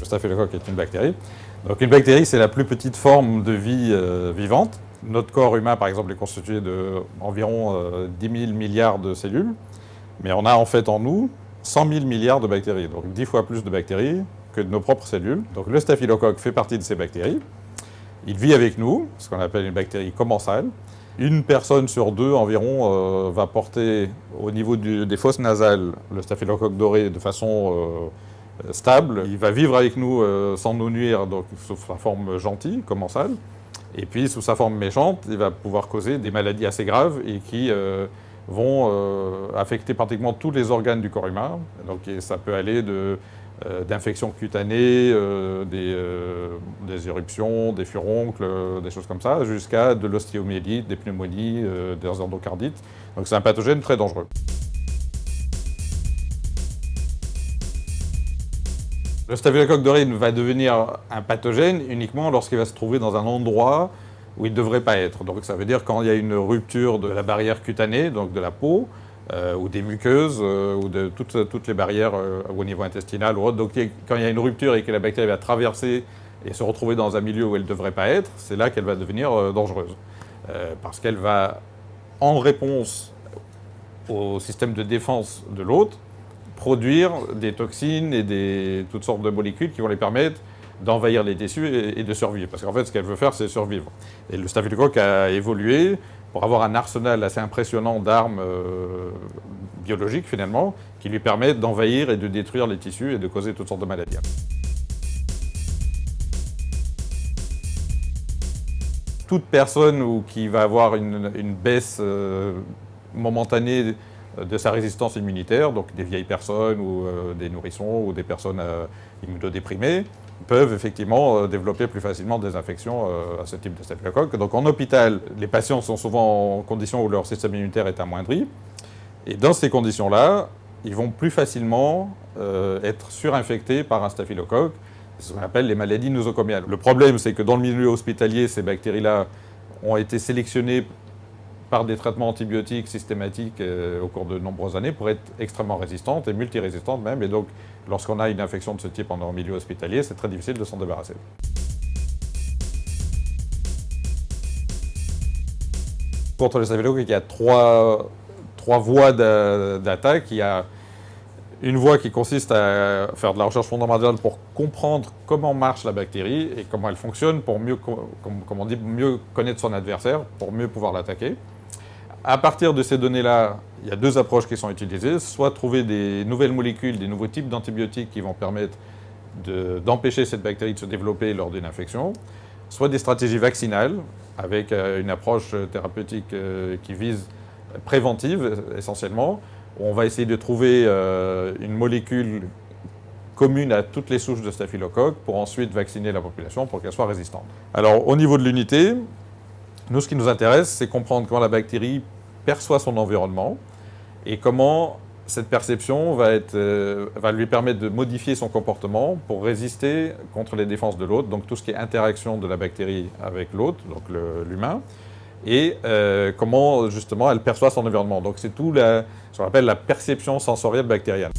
staphylocoque est une bactérie. Donc une bactérie, c'est la plus petite forme de vie vivante. Notre corps humain, par exemple, est constitué d'environ 10 000 milliards de cellules, mais on a en fait en nous 100 000 milliards de bactéries, donc 10 fois plus de bactéries que de nos propres cellules. Donc le staphylocoque fait partie de ces bactéries. Il vit avec nous, ce qu'on appelle une bactérie commensale. Une personne sur deux environ va porter au niveau des fosses nasales le staphylocoque doré de façon stable. Il va vivre avec nous sans nous nuire, donc sous sa forme gentille, commensale. Et puis sous sa forme méchante, il va pouvoir causer des maladies assez graves et qui vont affecter pratiquement tous les organes du corps humain. Donc ça peut aller d'infections cutanées, des éruptions, des furoncles, des choses comme ça, jusqu'à de l'ostéomyélite, des pneumonies, des endocardites. Donc c'est un pathogène très dangereux. Le staphylocoque doré va devenir un pathogène uniquement lorsqu'il va se trouver dans un endroit où il ne devrait pas être. Donc ça veut dire quand il y a une rupture de la barrière cutanée, donc de la peau, ou des muqueuses, ou de toutes les barrières au niveau intestinal ou autre. Donc quand il y a une rupture et que la bactérie va traverser et se retrouver dans un milieu où elle ne devrait pas être, c'est là qu'elle va devenir dangereuse. Parce qu'elle va, en réponse au système de défense de l'hôte, produire des toxines et toutes sortes de molécules qui vont les permettre d'envahir les tissus et de survivre. Parce qu'en fait, ce qu'elle veut faire, c'est survivre. Et le staphylocoque a évolué pour avoir un arsenal assez impressionnant d'armes biologiques, finalement, qui lui permettent d'envahir et de détruire les tissus et de causer toutes sortes de maladies. Toute personne qui va avoir une baisse momentanée de sa résistance immunitaire, donc des vieilles personnes ou des nourrissons ou des personnes immunodéprimées, peuvent effectivement développer plus facilement des infections à ce type de staphylocoque. Donc en hôpital, les patients sont souvent en conditions où leur système immunitaire est amoindri. Et dans ces conditions-là, ils vont plus facilement être surinfectés par un staphylocoque. C'est ce qu'on appelle les maladies nosocomiales. Le problème, c'est que dans le milieu hospitalier, ces bactéries-là ont été sélectionnées par des traitements antibiotiques systématiques au cours de nombreuses années pour être extrêmement résistantes et multirésistantes même. Et donc, lorsqu'on a une infection de ce type en milieu hospitalier, c'est très difficile de s'en débarrasser. Contre le staphylocoque, il y a trois voies d'attaque. Il y a une voie qui consiste à faire de la recherche fondamentale pour comprendre comment marche la bactérie et comment elle fonctionne pour mieux, comme on dit, mieux connaître son adversaire, pour mieux pouvoir l'attaquer. À partir de ces données-là, il y a deux approches qui sont utilisées. Soit trouver des nouvelles molécules, des nouveaux types d'antibiotiques qui vont permettre d'empêcher cette bactérie de se développer lors d'une infection, soit des stratégies vaccinales avec une approche thérapeutique qui vise préventive essentiellement. On va essayer de trouver une molécule commune à toutes les souches de staphylocoque pour ensuite vacciner la population pour qu'elle soit résistante. Alors au niveau de l'unité, nous ce qui nous intéresse, c'est comprendre comment la bactérie perçoit son environnement et comment cette perception va lui permettre de modifier son comportement pour résister contre les défenses de l'hôte, donc tout ce qui est interaction de la bactérie avec l'hôte, donc l'humain, et comment justement elle perçoit son environnement. Donc c'est tout ce qu'on appelle la perception sensorielle bactérienne.